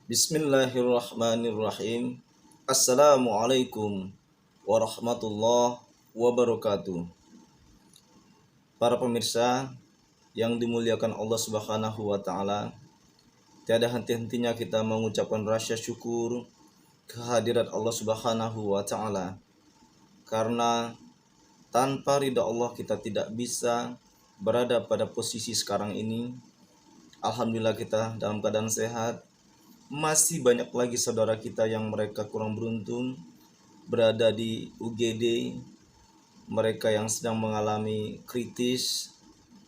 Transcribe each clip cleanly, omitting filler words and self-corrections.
Bismillahirrahmanirrahim. Assalamualaikum warahmatullahi wabarakatuh. Para pemirsa yang dimuliakan Allah Subhanahu wa taala, tiada henti-hentinya kita mengucapkan rasa syukur kehadirat Allah Subhanahu wa taala. Karena tanpa ridha Allah kita tidak bisa berada pada posisi sekarang ini. Alhamdulillah kita dalam keadaan sehat. Masih banyak lagi saudara kita yang mereka kurang beruntung berada di UGD, mereka yang sedang mengalami kritis.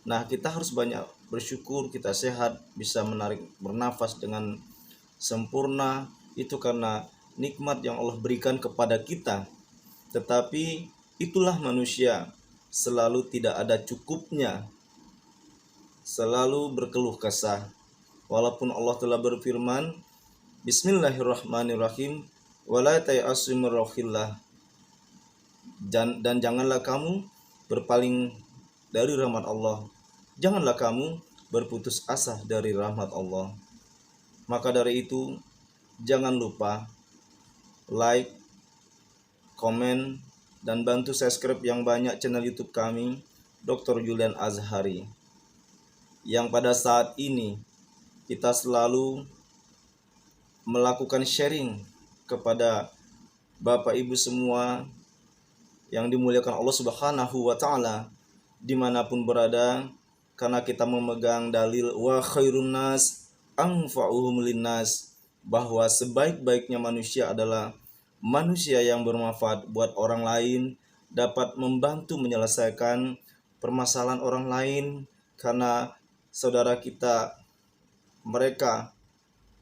Nah, kita harus banyak bersyukur kita sehat, bisa menarik bernafas dengan sempurna. Itu karena nikmat yang Allah berikan kepada kita. Tetapi itulah manusia, selalu tidak ada cukupnya, selalu berkeluh kesah. Walaupun Allah telah berfirman, Bismillahirrahmanirrahim, wala tayasu min rauhillah, dan janganlah kamu berpaling dari rahmat Allah. Janganlah kamu berputus asa dari rahmat Allah. Maka dari itu, jangan lupa like, komen, dan bantu subscribe yang banyak channel YouTube kami, Dr. Julian Azhari. Yang pada saat ini kita selalu melakukan sharing kepada Bapak Ibu semua yang dimuliakan Allah Subhanahu wa taala dimanapun berada, karena kita memegang dalil wa khairun nas anfa'uhum linnas, bahwa sebaik-baiknya manusia adalah manusia yang bermanfaat buat orang lain, dapat membantu menyelesaikan permasalahan orang lain. Karena saudara kita mereka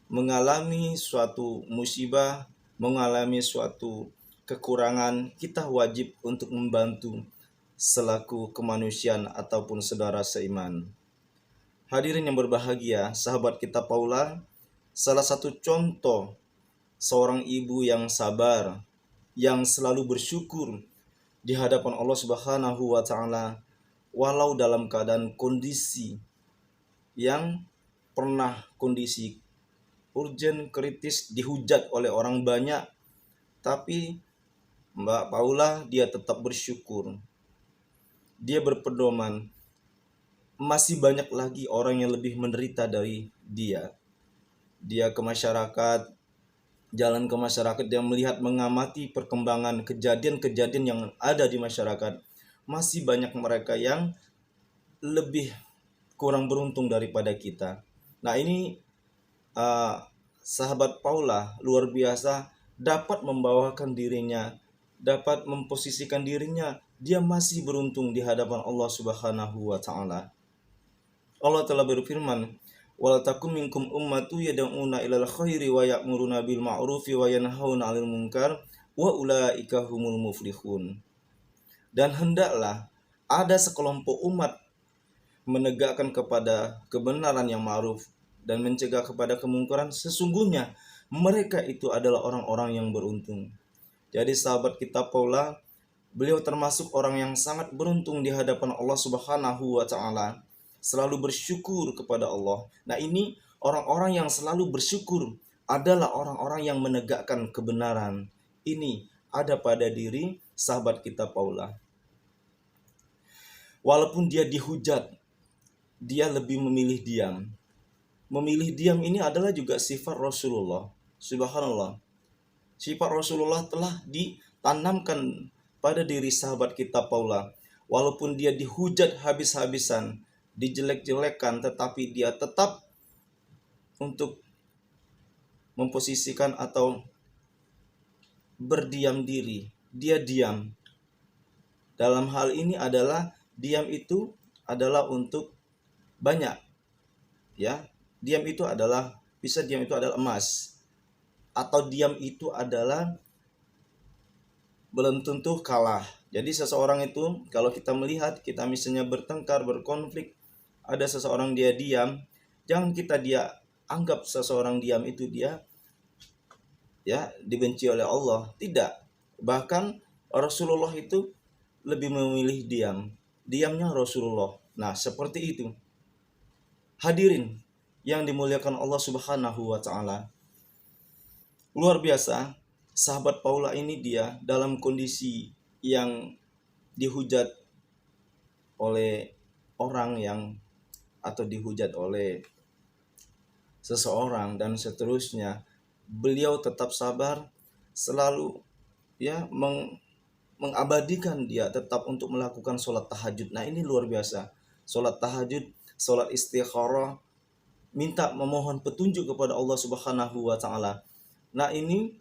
mengalami suatu musibah, mengalami suatu kekurangan, kita wajib untuk membantu selaku kemanusiaan ataupun saudara seiman. Hadirin yang berbahagia, sahabat kita Paula, salah satu contoh seorang ibu yang sabar, yang selalu bersyukur di hadapan Allah Subhanahu wa taala walau dalam keadaan kondisi yang pernah kondisi urgen, kritis, dihujat oleh orang banyak, tapi Mbak Paula dia tetap bersyukur. Dia berpedoman, masih banyak lagi orang yang lebih menderita dari dia. Dia ke masyarakat, jalan ke masyarakat, dia melihat, mengamati perkembangan kejadian-kejadian yang ada di masyarakat. Masih banyak mereka yang lebih kurang beruntung daripada kita. Nah, ini sahabat Paula luar biasa, dapat membawakan dirinya, dapat memposisikan dirinya, dia masih beruntung di hadapan Allah Subhanahu wa taala. Allah telah berfirman, "Wal takum minkum ummatu yad'una ilal khairi wa ya'muruna bil ma'rufi wa yanhauna 'anil munkar wa ulaika humul muflihun." Dan hendaklah ada sekelompok umat menegakkan kepada kebenaran yang ma'ruf dan mencegah kepada kemungkaran, sesungguhnya mereka itu adalah orang-orang yang beruntung. Jadi sahabat kita Paula, beliau termasuk orang yang sangat beruntung di hadapan Allah Subhanahu wa taala, selalu bersyukur kepada Allah. Nah, ini orang-orang yang selalu bersyukur adalah orang-orang yang menegakkan kebenaran. Ini ada pada diri sahabat kita Paula. Walaupun dia dihujat, dia lebih memilih diam. Memilih diam ini adalah juga sifat Rasulullah. Subhanallah. Sifat Rasulullah telah ditanamkan pada diri sahabat kita Paula. Walaupun dia dihujat habis-habisan, dijelek-jelekan, tetapi dia tetap untuk memposisikan atau berdiam diri. Dia diam. Dalam hal ini adalah diam itu adalah untuk banyak. Ya, diam itu adalah, bisa diam itu adalah emas, atau diam itu adalah belum tentu kalah. Jadi seseorang itu, kalau kita melihat, kita misalnya bertengkar, berkonflik, ada seseorang dia diam, jangan kita dia anggap seseorang diam itu dia ya dibenci oleh Allah. Tidak. Bahkan Rasulullah itu lebih memilih diam. Diamnya Rasulullah. Nah, seperti itu. Hadirin yang dimuliakan Allah Subhanahu wa taala. Luar biasa, sahabat Paula ini dia dalam kondisi yang dihujat oleh orang yang atau dihujat oleh seseorang dan seterusnya. Beliau tetap sabar, selalu ya mengabadikan dia tetap untuk melakukan sholat tahajud. Nah ini luar biasa. Sholat tahajud, sholat istikharah, minta memohon petunjuk kepada Allah Subhanahu wa taala. Nah, ini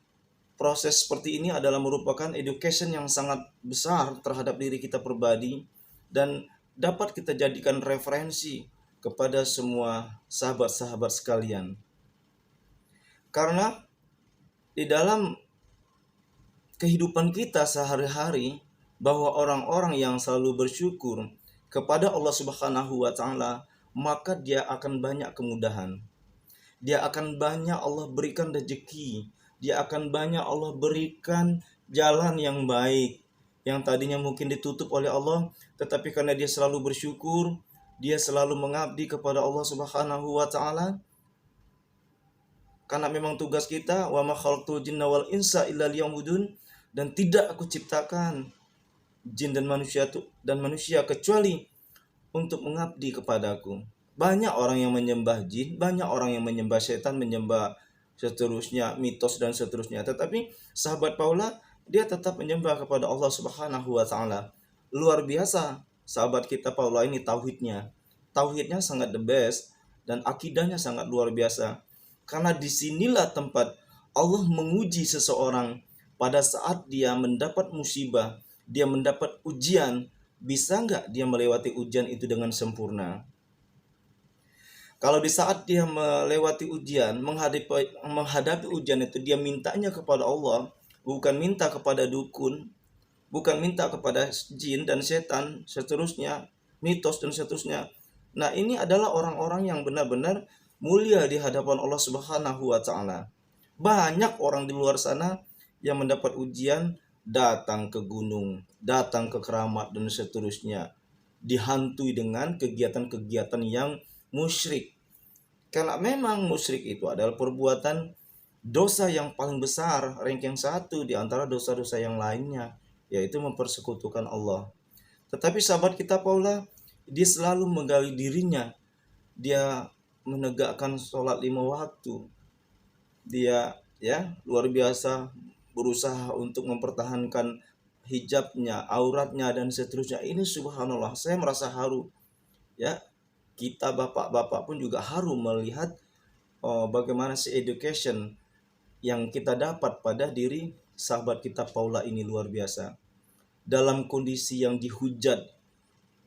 proses seperti ini adalah merupakan education yang sangat besar terhadap diri kita pribadi dan dapat kita jadikan referensi kepada semua sahabat-sahabat sekalian. Karena di dalam kehidupan kita sehari-hari bahwa orang-orang yang selalu bersyukur kepada Allah Subhanahu wa taala, maka dia akan banyak kemudahan. Dia akan banyak Allah berikan rezeki. Dia akan banyak Allah berikan jalan yang baik. Yang tadinya mungkin ditutup oleh Allah, tetapi karena dia selalu bersyukur, dia selalu mengabdi kepada Allah Subhanahu wa taala. Karena memang tugas kita, wa ma khalaqtul jinna wal insa illa liya'budun, dan tidak aku ciptakan jin dan manusia kecuali untuk mengabdi kepadaku. Banyak orang yang menyembah jin, banyak orang yang menyembah setan, menyembah seterusnya, mitos dan seterusnya. Tetapi sahabat Paula, dia tetap menyembah kepada Allah Subhanahu wa taala. Luar biasa sahabat kita Paula ini tauhidnya. Tauhidnya sangat the best dan akidahnya sangat luar biasa. Karena disinilah tempat Allah menguji seseorang pada saat dia mendapat musibah, dia mendapat ujian, bisa nggak dia melewati ujian itu dengan sempurna? Kalau di saat dia melewati ujian, menghadapi ujian itu, dia mintanya kepada Allah, bukan minta kepada dukun, bukan minta kepada jin dan setan, seterusnya, mitos dan seterusnya. Nah, ini adalah orang-orang yang benar-benar mulia di hadapan Allah Subhanahu wa taala. Banyak orang di luar sana yang mendapat ujian datang ke gunung, datang ke keramat dan seterusnya, dihantui dengan kegiatan-kegiatan yang musyrik. Karena memang musyrik itu adalah perbuatan dosa yang paling besar, ranking 1 di antara dosa-dosa yang lainnya, yaitu mempersekutukan Allah. Tetapi sahabat kita Paula, dia selalu menggali dirinya, dia menegakkan sholat 5 waktu, dia ya luar biasa berusaha untuk mempertahankan hijabnya, auratnya dan seterusnya. Ini subhanallah, saya merasa haru ya. Kita bapak-bapak pun juga haru melihat bagaimana si education yang kita dapat pada diri sahabat kita Paula ini luar biasa. Dalam kondisi yang dihujat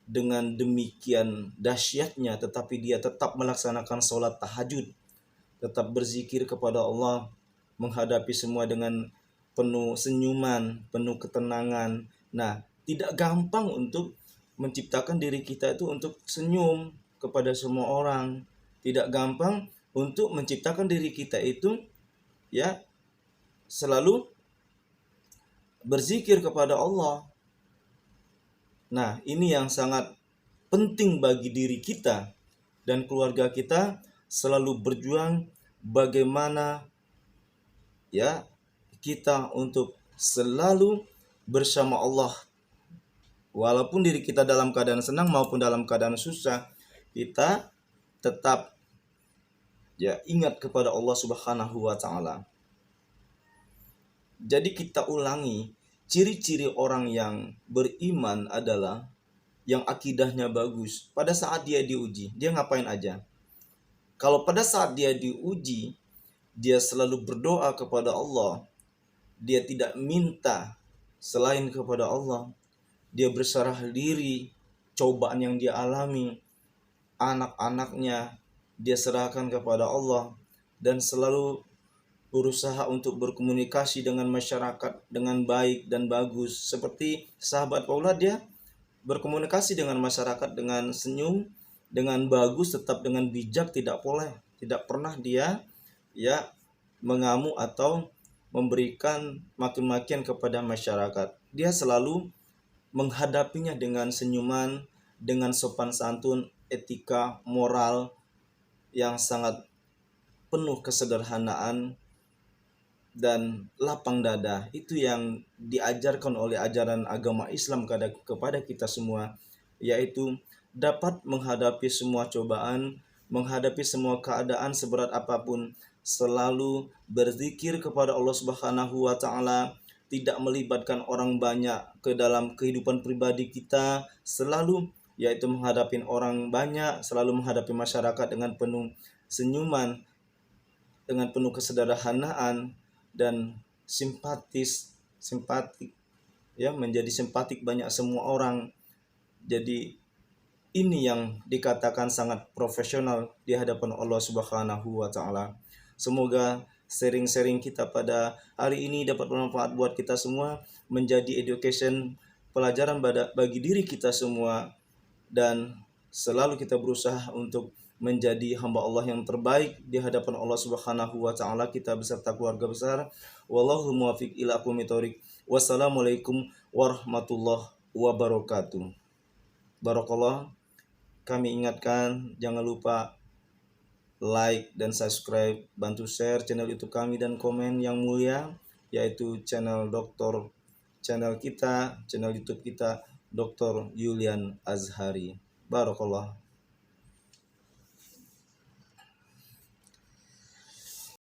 dengan demikian dahsyatnya, tetapi dia tetap melaksanakan sholat tahajud, tetap berzikir kepada Allah, menghadapi semua dengan penuh senyuman, penuh ketenangan. Nah, tidak gampang untuk menciptakan diri kita itu untuk senyum kepada semua orang. Tidak gampang untuk menciptakan diri kita itu ya selalu berzikir kepada Allah. Nah, ini yang sangat penting bagi diri kita dan keluarga kita, selalu berjuang bagaimana ya kita untuk selalu bersama Allah. Walaupun diri kita dalam keadaan senang maupun dalam keadaan susah, kita tetap ya ingat kepada Allah Subhanahu wa taala. Jadi kita ulangi, ciri-ciri orang yang beriman adalah yang akidahnya bagus. Pada saat dia diuji, dia ngapain aja? Kalau pada saat dia diuji, dia selalu berdoa kepada Allah. Dia tidak minta selain kepada Allah. Dia berserah diri, cobaan yang dia alami, anak-anaknya dia serahkan kepada Allah, dan selalu berusaha untuk berkomunikasi dengan masyarakat dengan baik dan bagus. Seperti sahabat Paula, dia berkomunikasi dengan masyarakat dengan senyum, dengan bagus, tetap dengan bijak, tidak pernah dia ya mengamuk atau memberikan maki-makian kepada masyarakat. Dia selalu menghadapinya dengan senyuman, dengan sopan santun, etika, moral yang sangat penuh kesederhanaan. dan lapang dada. Itu yang diajarkan oleh ajaran agama Islam kepada kita semua, yaitu dapat menghadapi semua cobaan, menghadapi semua keadaan seberat apapun, selalu berzikir kepada Allah Subhanahu wa taala, tidak melibatkan orang banyak ke dalam kehidupan pribadi kita, selalu yaitu menghadapi orang banyak, selalu menghadapi masyarakat dengan penuh senyuman, dengan penuh kesederhanaan dan simpatik ya, menjadi simpatik banyak semua orang. Jadi ini yang dikatakan sangat profesional di hadapan Allah Subhanahu wa taala. Semoga sharing-sharing kita pada hari ini dapat bermanfaat buat kita semua, menjadi education, pelajaran bagi diri kita semua, dan selalu kita berusaha untuk menjadi hamba Allah yang terbaik di hadapan Allah Subhanahu wa taala, kita beserta keluarga besar. Wallahu muwaffiq ila aqwamit thoriq. Wassalamualaikum warahmatullahi wabarakatuh. Barakallah. Kami ingatkan jangan lupa like dan subscribe, bantu share channel YouTube kami dan komen yang mulia, yaitu channel channel YouTube kita Dr. Yulian Azhari. Barakallah.